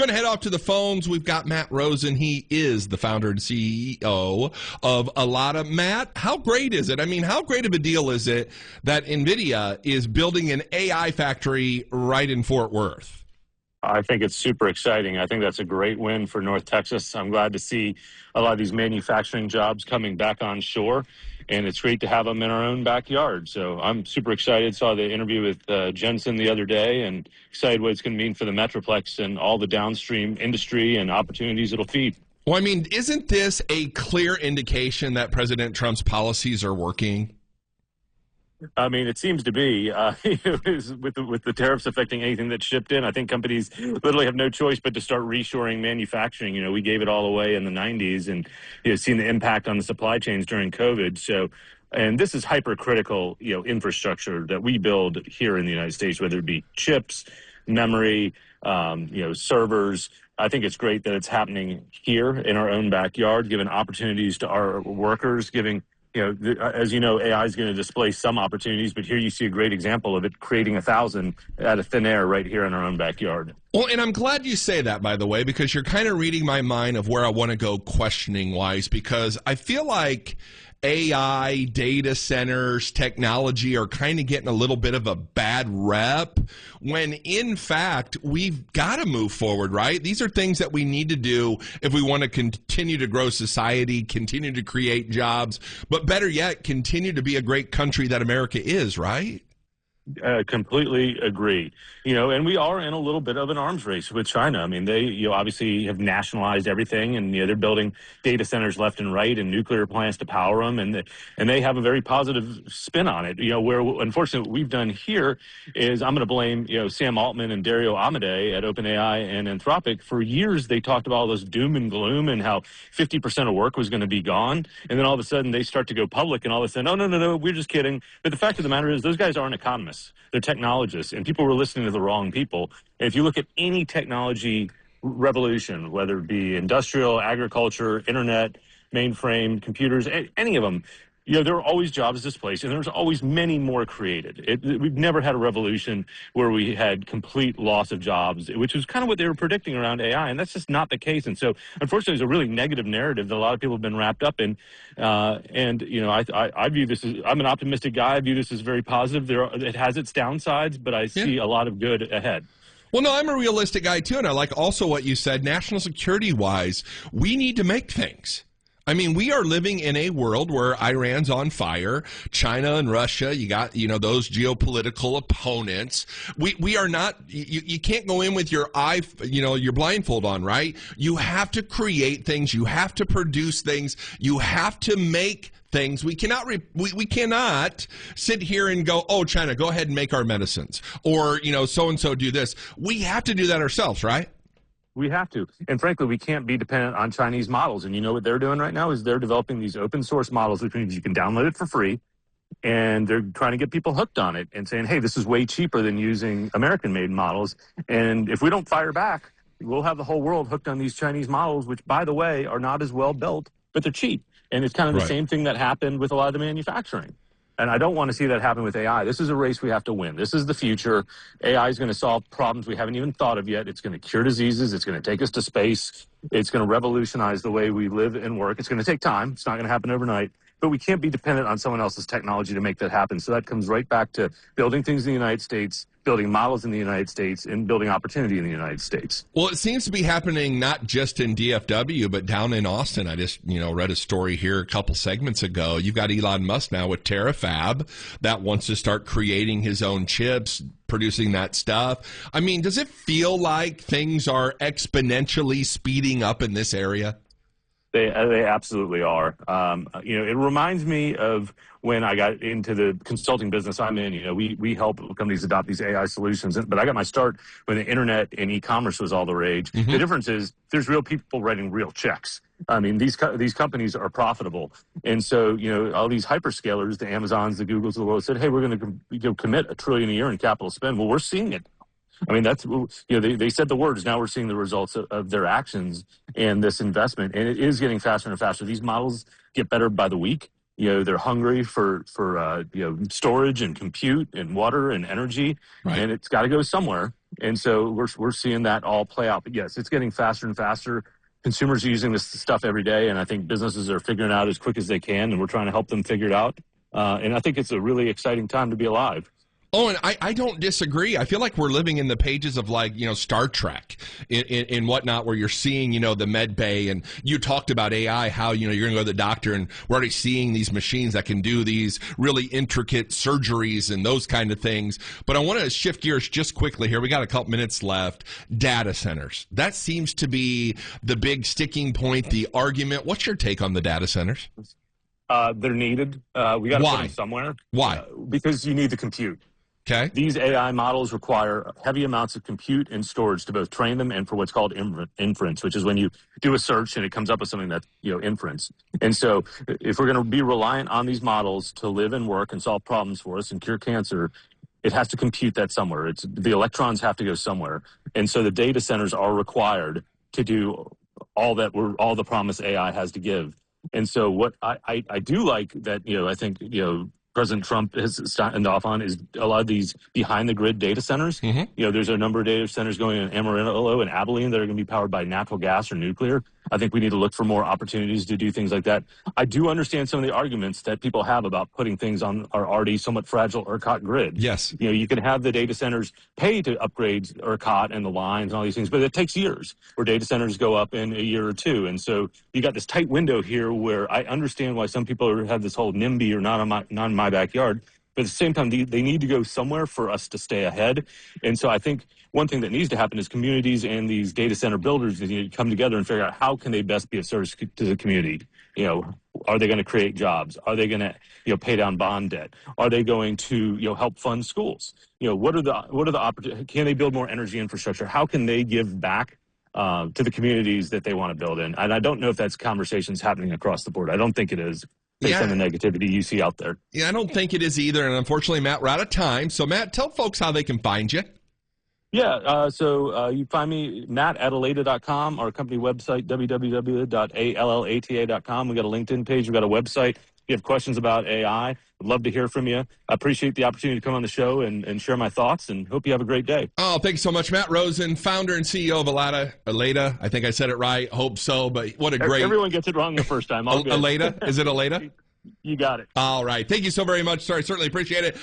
going to head off to the phones. We've got Matt Rosen. He is the founder and CEO of Alata. Matt, how great is it? I mean, how great of a deal is it that Nvidia is building an AI factory right in Fort Worth? I think it's super exciting. I think that's a great win for North Texas. I'm glad to see a lot of these manufacturing jobs coming back on shore, and it's great to have them in our own backyard. So I'm super excited. Saw the interview with Jensen the other day, and excited what it's going to mean for the Metroplex and all the downstream industry and opportunities it'll feed. Well, I mean, isn't this a clear indication that President Trump's policies are working? I mean, it seems to be with the tariffs affecting anything that's shipped in. I think companies literally have no choice but to start reshoring manufacturing. You know, we gave it all away in the 90s, and seen the impact on the supply chains during COVID. So, and this is hypercritical, infrastructure that we build here in the United States, whether it be chips, memory, servers. I think it's great that it's happening here in our own backyard, giving opportunities to our workers, giving. As you know, AI is going to displace some opportunities, but here you see a great example of it creating 1,000 out of thin air right here in our own backyard. Well, and I'm glad you say that, by the way, because you're kind of reading my mind of where I want to go questioning-wise, because I feel like AI, data centers, technology are kind of getting a little bit of a bad rep when, in fact, we've got to move forward, right? These are things that we need to do if we want to continue to grow society, continue to create jobs, but better yet, continue to be a great country that America is, right? Completely agree. And we are in a little bit of an arms race with China. I mean, they, obviously have nationalized everything, and they're building data centers left and right and nuclear plants to power them, and they have a very positive spin on it. Where unfortunately what we've done here is I'm going to blame Sam Altman and Dario Amodei at OpenAI and Anthropic. For years they talked about all this doom and gloom and how 50% of work was going to be gone, and then all of a sudden they start to go public, and all of a sudden, oh no, we're just kidding. But the fact of the matter is, those guys aren't economists. They're technologists, and people were listening to the wrong people. And if you look at any technology revolution, whether it be industrial, agriculture, internet, mainframe, computers, any of them, there are always jobs displaced, and there's always many more created. We've never had a revolution where we had complete loss of jobs, which was kind of what they were predicting around AI, and that's just not the case. And so, unfortunately, there's a really negative narrative that a lot of people have been wrapped up in. I view this as, I'm an optimistic guy. I view this as very positive. It has its downsides, but I see a lot of good ahead. Well, no, I'm a realistic guy, too, and I like also what you said, national security-wise, we need to make things. I mean, we are living in a world where Iran's on fire, China and Russia, you got, those geopolitical opponents. We are not, you can't go in with your your blindfold on, right? You have to create things. You have to produce things. You have to make things. We cannot we cannot sit here and go, oh, China, go ahead and make our medicines, or so-and-so do this. We have to do that ourselves, right? We have to. And frankly, we can't be dependent on Chinese models. And you know what they're doing right now is they're developing these open source models, which means you can download it for free. And they're trying to get people hooked on it and saying, hey, this is way cheaper than using American-made models. And if we don't fire back, we'll have the whole world hooked on these Chinese models, which, by the way, are not as well built, but they're cheap. And it's kind of the same thing that happened with a lot of the manufacturing. And I don't want to see that happen with AI. This is a race we have to win. This is the future. AI is going to solve problems we haven't even thought of yet. It's going to cure diseases. It's going to take us to space. It's going to revolutionize the way we live and work. It's going to take time. It's not going to happen overnight. But we can't be dependent on someone else's technology to make that happen. So that comes right back to building things in the United States, building models in the United States, and building opportunity in the United States. Well, it seems to be happening not just in DFW, but down in Austin. I just, read a story here a couple segments ago. You've got Elon Musk now with TerraFab that wants to start creating his own chips, producing that stuff. I mean, does it feel like things are exponentially speeding up in this area? They absolutely are. It reminds me of when I got into the consulting business I'm in. We help companies adopt these AI solutions. But I got my start when the internet and e-commerce was all the rage. Mm-hmm. The difference is there's real people writing real checks. I mean, these companies are profitable. And so, all these hyperscalers, the Amazons, the Googles of the world said, hey, we're going to commit $1 trillion a year in capital spend. Well, we're seeing it. I mean, that's, they said the words. Now we're seeing the results of their actions and this investment. And it is getting faster and faster. These models get better by the week. They're hungry for storage and compute and water and energy. Right. And it's got to go somewhere. And so we're seeing that all play out. But yes, it's getting faster and faster. Consumers are using this stuff every day, and I think businesses are figuring it out as quick as they can, and we're trying to help them figure it out. And I think it's a really exciting time to be alive. Oh, and I don't disagree. I feel like we're living in the pages of, like, Star Trek and whatnot, where you're seeing, the med bay, and you talked about AI, how, you're going to go to the doctor, and we're already seeing these machines that can do these really intricate surgeries and those kind of things. But I want to shift gears just quickly here. We got a couple minutes left. Data centers. That seems to be the big sticking point, the argument. What's your take on the data centers? They're needed. We got to put them somewhere. Why? Because you need the compute. Okay. These AI models require heavy amounts of compute and storage to both train them and for what's called inference, which is when you do a search and it comes up with something that's, inference. And so if we're going to be reliant on these models to live and work and solve problems for us and cure cancer, it has to compute that somewhere. The electrons have to go somewhere. And so the data centers are required to do all the promise AI has to give. And so what I do like that, I think, President Trump has signed off on is a lot of these behind the grid data centers. Mm-hmm. There's a number of data centers going in Amarillo and Abilene that are going to be powered by natural gas or nuclear. I think we need to look for more opportunities to do things like that. I do understand some of the arguments that people have about putting things on our already somewhat fragile ERCOT grid. Yes. You can have the data centers pay to upgrade ERCOT and the lines and all these things, but it takes years where data centers go up in a year or two. And so you got this tight window here where I understand why some people have this whole NIMBY or not in my backyard. But at the same time, they need to go somewhere for us to stay ahead. And so I think one thing that needs to happen is communities and these data center builders need to come together and figure out how can they best be of service to the community. Are they going to create jobs? Are they going to pay down bond debt? Are they going to help fund schools? What are the opportunities? Can they build more energy infrastructure? How can they give back to the communities that they want to build in? And I don't know if that's conversations happening across the board. I don't think it is. Based on the negativity you see out there. Yeah, I don't think it is either. And unfortunately, Matt, we're out of time. So, Matt, tell folks how they can find you. Yeah, so you find me, Matt, at aleta.com, our company website, www.allata.com. We got a LinkedIn page. We got a website. If you have questions about AI, I'd love to hear from you. I appreciate the opportunity to come on the show and share my thoughts, and hope you have a great day. Oh, thanks so much, Matt Rosen, founder and CEO of Aleta. I think I said it right. Hope so, but what a great... Everyone gets it wrong the first time. Aleta? Is it Aleta? You got it. All right. Thank you so very much, sir. I certainly appreciate it.